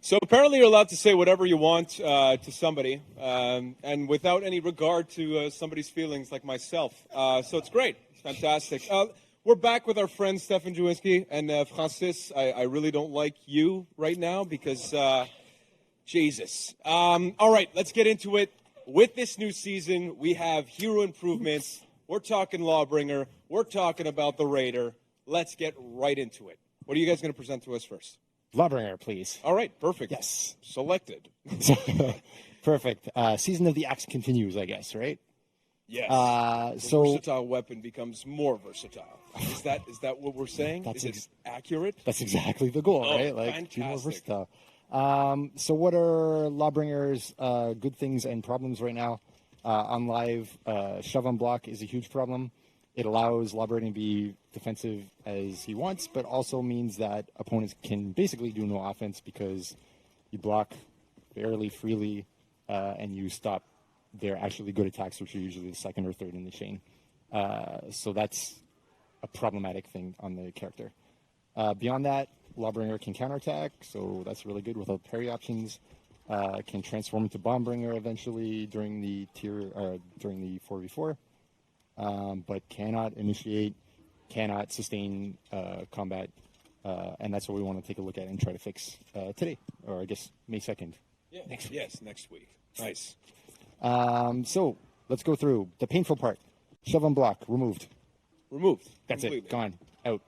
So apparently you're allowed to say whatever you want to somebody, and without any regard to somebody's feelings like myself. So it's great. It's fantastic. We're back with our friend Stefan Jawinski and Francis. I really don't like you right now because, Jesus. All right, let's get into it. With this new season, we have hero improvements. We're talking Lawbringer. We're talking about the Raider. Let's get right into it. What are you guys going to present to us first? Lawbringer, please. All right, perfect. Yes. Selected. Perfect. Season of the Axe continues, I guess, right? Yes. The versatile weapon becomes more versatile. Is that what we're saying? Is it accurate? That's exactly the goal, right? Like, fantastic. be more versatile. So what are Lawbringer's good things and problems right now? On live, shove on block is a huge problem. It allows Lawbringer to be defensive as he wants, but also means that opponents can basically do no offense because you block fairly freely and you stop their actually good attacks, which are usually the second or third in the chain. So that's a problematic thing on the character. Beyond that, Lawbringer can counterattack, so that's really good without parry options. Can transform into Bombbringer eventually during the 4v4. But cannot initiate, cannot sustain combat, and that's what we want to take a look at and try to fix today, or I guess May 2nd. Yeah. Next week. Nice. So let's go through the painful part. Shove on block, removed. Removed. That's completely. it, gone, out.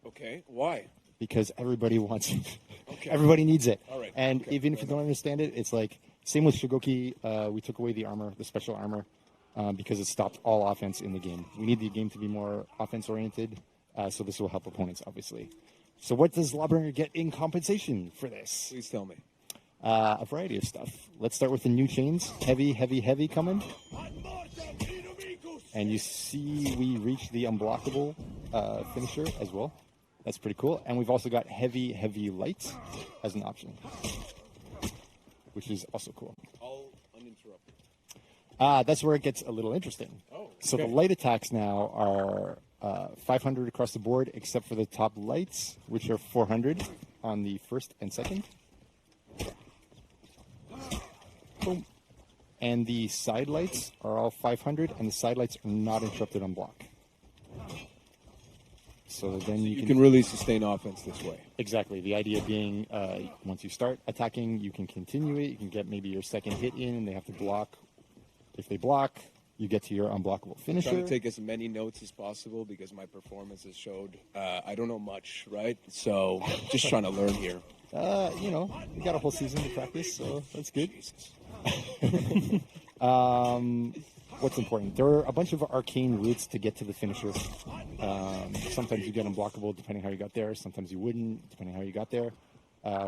Okay, why? Because everybody wants it. Okay. Everybody needs it. All right. And Okay. even if you don't understand it, it's like, same with Shigoki, we took away the armor, the special armor. Because it stopped all offense in the game. We need the game to be more offense-oriented, so this will help opponents, obviously. So what does Lawbringer get in compensation for this? Please tell me. A variety of stuff. Let's start with the new chains. Heavy, heavy, heavy coming. And you see we reach the unblockable finisher as well. That's pretty cool. And we've also got heavy, heavy light as an option, which is also cool. All uninterrupted. That's where it gets a little interesting. Oh, okay. So the light attacks now are 500 across the board, except for the top lights, which are 400 on the first and second. Boom. And the side lights are all 500, and the side lights are not interrupted on block. So then you can really sustain offense this way. Exactly. The idea being once you start attacking, you can continue it. You can get maybe your second hit in, and they have to block. If they block, you get to your unblockable finisher. Trying to take as many notes as possible because my performances showed I don't know much, right? So just trying to learn here. We got a whole season to practice, so that's good. Jesus. What's important? There are a bunch of arcane routes to get to the finisher. Sometimes you get unblockable depending how you got there. Sometimes you wouldn't, depending how you got there.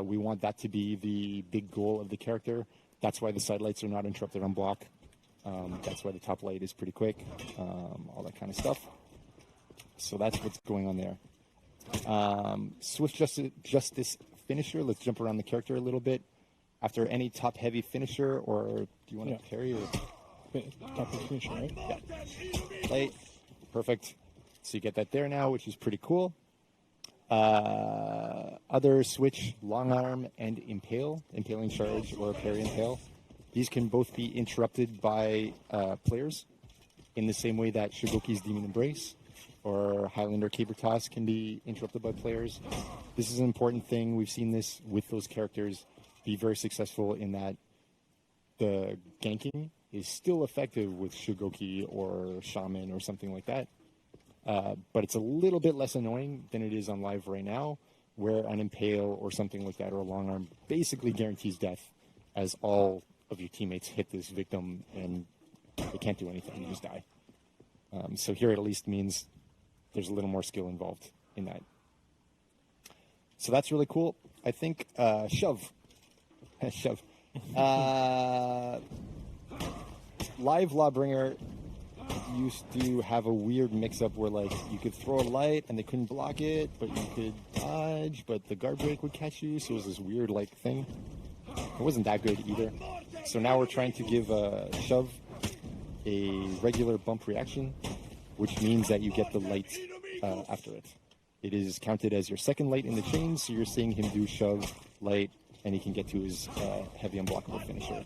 We want that to be the big goal of the character. That's why the side lights are not interrupted on block. That's why the top light is pretty quick, all that kind of stuff. So that's what's going on there. Swift Justice finisher. Let's jump around the character a little bit. After any top heavy finisher, or do you want to parry? Or? Top heavy finisher, right? Yeah. Light. Perfect. So you get that there now, which is pretty cool. Other switch, long arm and impale, impaling charge or parry impale. These can both be interrupted by players in the same way that Shigoki's Demon Embrace or Highlander Caber Toss can be interrupted by players. This is an important thing. We've seen this with those characters be very successful in that the ganking is still effective with Shigoki or Shaman or something like that. But it's a little bit less annoying than it is on live right now, where an impale or something like that or a long arm basically guarantees death as all of your teammates hit this victim and they can't do anything, you just die. So here it at least means there's a little more skill involved in that. So that's really cool. I think shove. Shove. Live Lawbringer used to have a weird mix-up where, like, you could throw a light and they couldn't block it, but you could dodge, but the guard break would catch you, so it was this weird, like, thing. It wasn't that good either. So now we're trying to give shove a regular bump reaction, which means that you get the light after it. It is counted as your second light in the chain, so you're seeing him do shove, light, and he can get to his heavy unblockable finisher,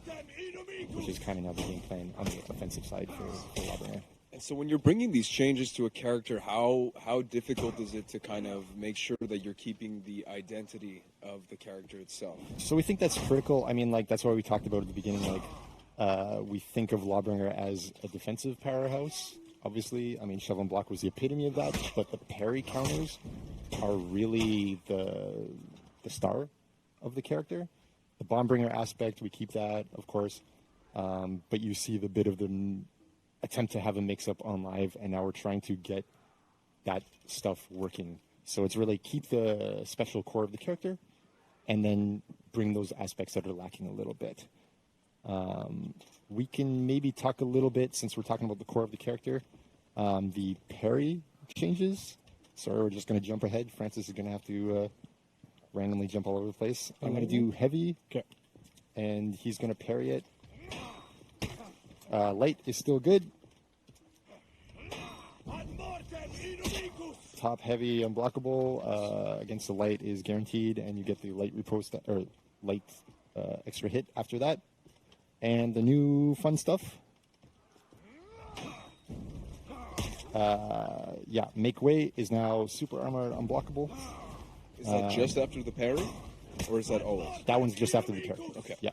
which is kind of now the game plan on the offensive side for Lawbringer. And so when you're bringing these changes to a character, how difficult is it to kind of make sure that you're keeping the identity of the character itself? So we think that's critical. I mean, like, that's why we talked about at the beginning, like, we think of Lawbringer as a defensive powerhouse, obviously. I mean, Shove and Block was the epitome of that, but the parry counters are really the star of the character. The Bombbringer aspect, we keep that, of course, but you see the bit of the attempt to have a mix-up on live, and now we're trying to get that stuff working. So it's really keep the special core of the character, and then bring those aspects that are lacking a little bit. We can maybe talk a little bit, since we're talking about the core of the character, the parry changes. Sorry, we're just going to jump ahead. Francis is going to have to randomly jump all over the place. I'm going to do heavy, and he's going to parry it. Light is still good. Top heavy unblockable against the light is guaranteed, and you get the light repost or light extra hit after that. And the new fun stuff. Make way is now super armored unblockable. Is that just after the parry, or is that always? That one's just after the parry. Okay. Yeah.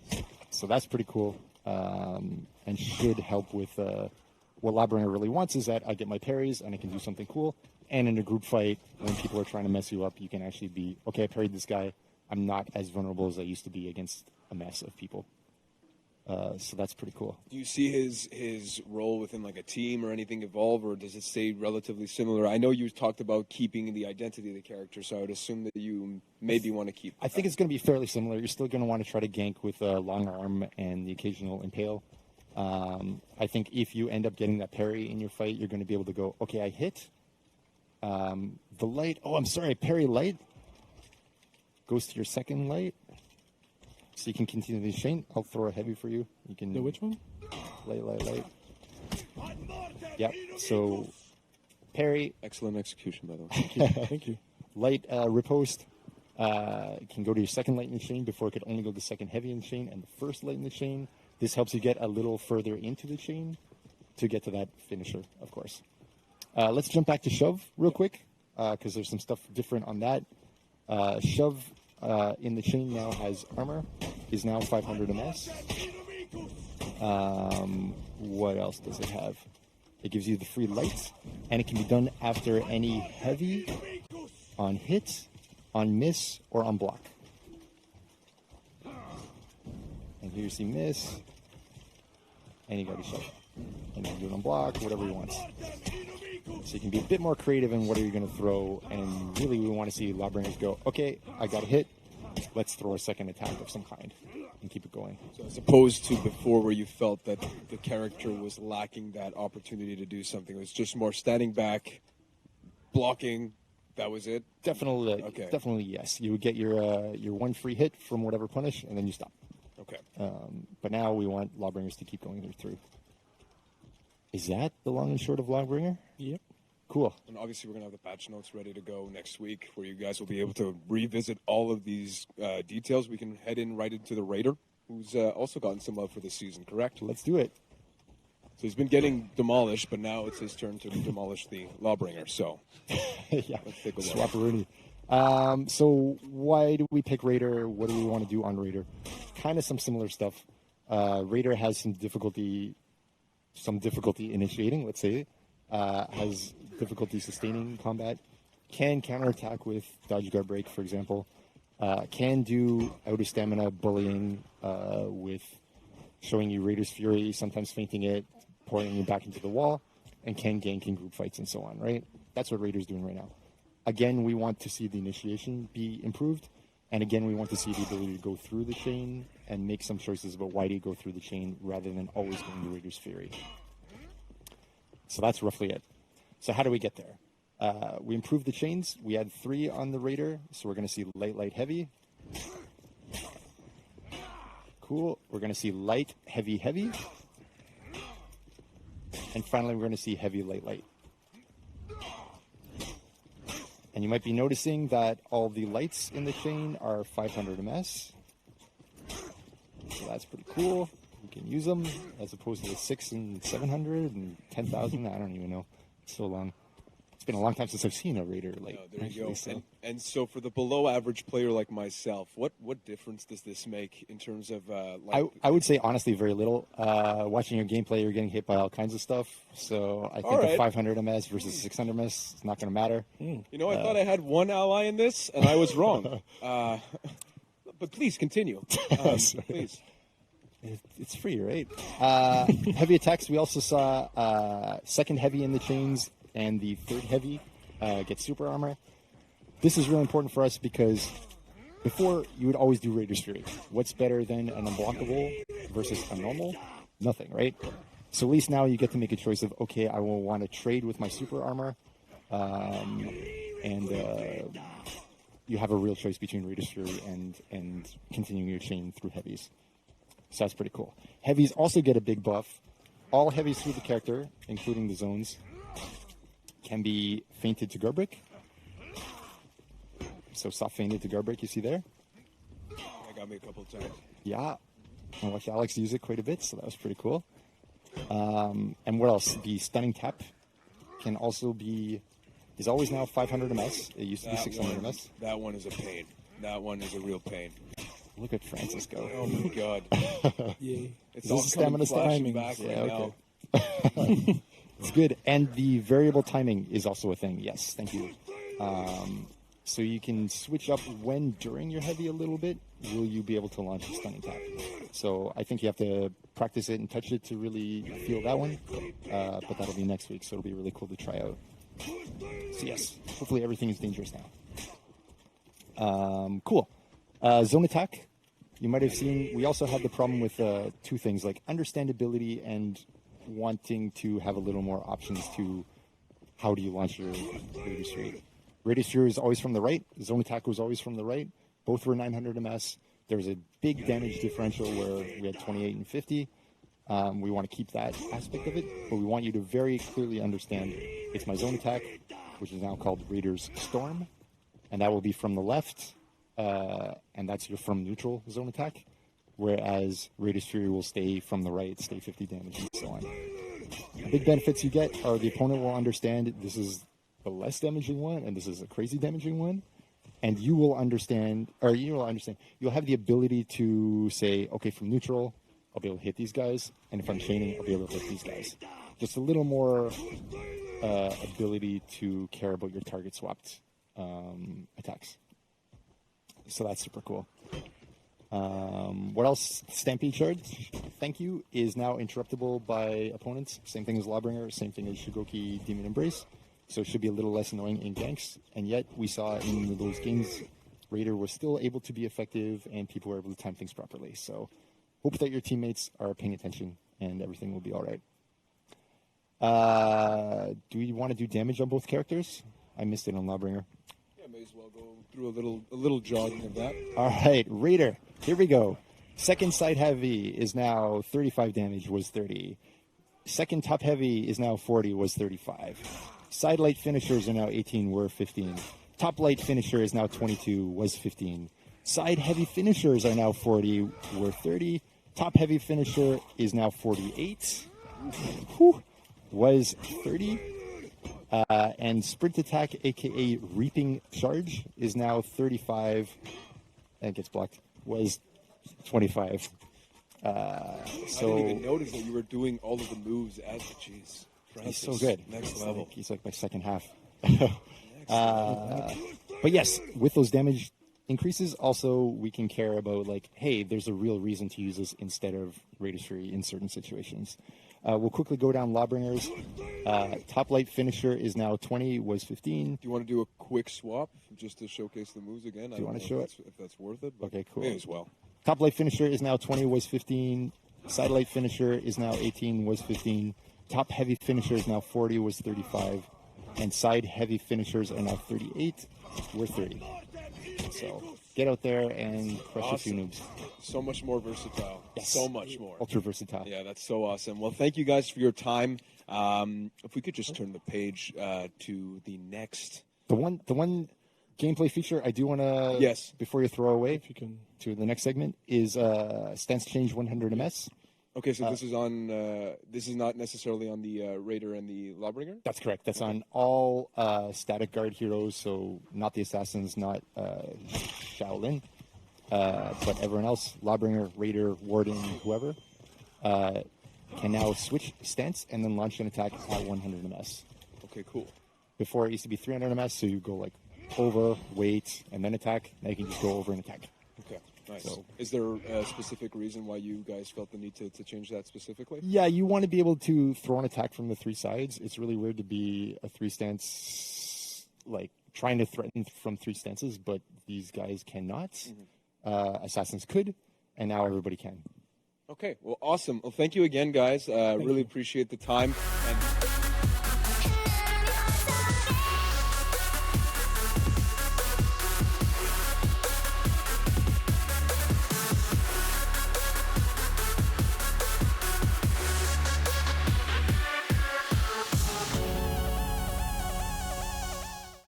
So that's pretty cool, and should help with what Lawbringer really wants is that I get my parries and I can do something cool. And in a group fight, when people are trying to mess you up, you can actually be, okay, I parried this guy. I'm not as vulnerable as I used to be against a mess of people. So that's pretty cool. Do you see his role within like a team or anything evolve, or does it stay relatively similar? I know you talked about keeping the identity of the character, so I would assume that you maybe want to keep. I think it's going to be fairly similar. You're still going to want to try to gank with a long arm and the occasional impale. I think if you end up getting that parry in your fight, you're going to be able to go, okay, I hit. The light, oh, I'm sorry, parry light goes to your second light. So you can continue the chain. I'll throw a heavy for you. You can. The which one? Light. Yep. So parry. Excellent execution, by the way. Thank you. Thank you. Light riposte can go to your second light in the chain before it could only go to second heavy in the chain and the first light in the chain. This helps you get a little further into the chain to get to that finisher, of course. Let's jump back to Shove real quick because there's some stuff different on that. Shove in the chain now has armor, is now 500 MS. What else does it have? It gives you the free lights, and it can be done after any heavy, on hit, on miss, or on block. And here you see miss, and you got to shove. And then do it on block, whatever you want. So you can be a bit more creative in what are you going to throw, and really we want to see Lawbringers go, okay, I got a hit, let's throw a second attack of some kind and keep it going. So as opposed to before where you felt that the character was lacking that opportunity to do something. It was just more standing back, blocking, that was it? Definitely, Okay. Definitely yes. You would get your one free hit from whatever punish, and then you stop. Okay. But now we want Lawbringers to keep going through. Is that the long and short of Lawbringer? Yep. Cool. And obviously we're going to have the patch notes ready to go next week where you guys will be able to revisit all of these details. We can head in right into the Raider, who's also gotten some love for this season, correct? Let's do it. So he's been getting demolished, but now it's his turn to demolish the Lawbringer. So Yeah. let's take a look. Swapperoonie. So why do we pick Raider? What do we want to do on Raider? Kind of some similar stuff. Raider has some difficulty initiating, let's say. Has difficulty sustaining combat. Can counterattack with dodge guard break, for example. Can do out of stamina bullying with showing you Raider's Fury, sometimes fainting it, pouring you back into the wall, and can gank in group fights and so on, right? That's what Raider's doing right now. Again, we want to see the initiation be improved, and again, we want to see the ability to go through the chain and make some choices about why do you go through the chain rather than always going to Raider's Fury. So that's roughly it. So how do we get there? We improved the chains. We had 3 on the Raider, so we're going to see light, light, heavy. Cool. We're going to see light, heavy, heavy. And finally, we're going to see heavy, light, light. And you might be noticing that all the lights in the chain are 500 MS. So that's pretty cool. You can use them as opposed to the 6 and 700 and 10,000. I don't even know. It's so long. It's been a long time since I've seen a Raider. Like, there you go. So. And so for the below average player like myself, what difference does this make in terms of I would say honestly very little. Watching your gameplay, you're getting hit by all kinds of stuff. So I think a 500 MS versus 600 MS is not going to matter. You know, I thought I had one ally in this, and I was wrong. But please continue. Please. It's free, right? Heavy attacks. We also saw second heavy in the chains and the third heavy get super armor. This is really important for us because before you would always do Raider's Fury. What's better than an unblockable versus a normal? Nothing, right? So at least now you get to make a choice of, okay, I will want to trade with my super armor, and you have a real choice between Raider's Fury and continuing your chain through heavies. So that's pretty cool. Heavies also get a big buff. All heavies through the character, including the zones, can be fainted to guard break. So soft fainted to guard break, you see there? That got me a couple of times. Yeah. I watched Alex use it quite a bit, so that was pretty cool. And what else? The stunning tap can also is always now 500 MS. It used to be 600 MS. That one is a pain. That one is a real pain. Look at Francis go. Oh my God. Yeah. It's Is all this stamina coming flashing timing? back Yeah, right okay. It's good. And the variable timing is also a thing. Yes, thank you. So you can switch up when during your heavy a little bit, will you be able to launch a stunning tap? So I think you have to practice it and touch it to really feel that one. But that'll be next week, so it'll be really cool to try out. So yes, hopefully everything is dangerous now. Cool. Zone attack. You might have seen, we also had the problem with two things, like understandability and wanting to have a little more options to how do you launch your Radius Fury. Radius Fury is always from the right. Zone attack was always from the right. Both were 900 MS. There was a big damage differential where we had 28 and 50. We want to keep that aspect of it, but we want you to very clearly understand it's my zone attack, which is now called Raider's Storm, and that will be from the left, and that's your from neutral zone attack, whereas Raider's Fury will stay from the right, stay 50 damage, and so on. The big benefits you get are the opponent will understand this is the less damaging one, and this is a crazy damaging one, and you'll have the ability to say, okay, from neutral, I'll be able to hit these guys, and if I'm chaining, I'll be able to hit these guys. Just a little more ability to care about your target swapped attacks. So that's super cool. What else? Stampede Charge, thank you, is now interruptible by opponents. Same thing as Lawbringer, same thing as Shigoki Demon Embrace. So it should be a little less annoying in ganks. And yet we saw in those games, Raider was still able to be effective and people were able to time things properly. So hope that your teammates are paying attention and everything will be all right. Do we want to do damage on both characters? I missed it on Lawbringer. Yeah, may as well go through a little jogging of that. All right, Raider, here we go. Second side heavy is now 35 damage, was 30. Second top heavy is now 40, was 35. Side light finishers are now 18, were 15. Top light finisher is now 22, was 15. Side heavy finishers are now 40, were 30. Top heavy finisher is now 48, was 30. And sprint attack, aka reaping charge, is now 35. And gets blocked. Was 25. I didn't even notice that you were doing all of the moves as the cheese. He's so good. Next level. He's like my second half. But yes, with those damage increases, also we can care about like, hey, there's a real reason to use this instead of Raider's Fury in certain situations. We'll quickly go down Lawbringers. Top light finisher is now 20, was 15. Do you want to do a quick swap just to showcase the moves again? Do you want to show it? If that's worth it. But okay, cool. May as well. Top light finisher is now 20, was 15. Side light finisher is now 18, was 15. Top heavy finisher is now 40, was 35. And side heavy finishers are now 38, were 30. So get out there and crush a few noobs. So much more versatile. Yes. So much more. Ultra versatile. Yeah, that's so awesome. Well, thank you guys for your time. If we could just turn the page to the next. The one gameplay feature I do want to, Yes. before you throw away If you can. to the next segment, is stance change 100 ms. Okay, so this is on. This is not necessarily on the Raider and the Lawbringer. That's correct. That's on all static guard heroes, so not the assassins, not Shaolin, but everyone else, Lawbringer, Raider, Warden, whoever, can now switch stance and then launch an attack at 100 ms. Okay, cool. Before it used to be 300 ms, so you go like over, wait, and then attack. Now you can just go over and attack. Okay, nice. So- Is there a specific reason why you guys felt the need to change that specifically? Yeah, you want to be able to throw an attack from the three sides. It's really weird to be a three stance, like trying to threaten from three stances, but these guys cannot. Assassins could, and now everybody can. Okay, well, awesome. Well, thank you again, guys. Really appreciate the time. And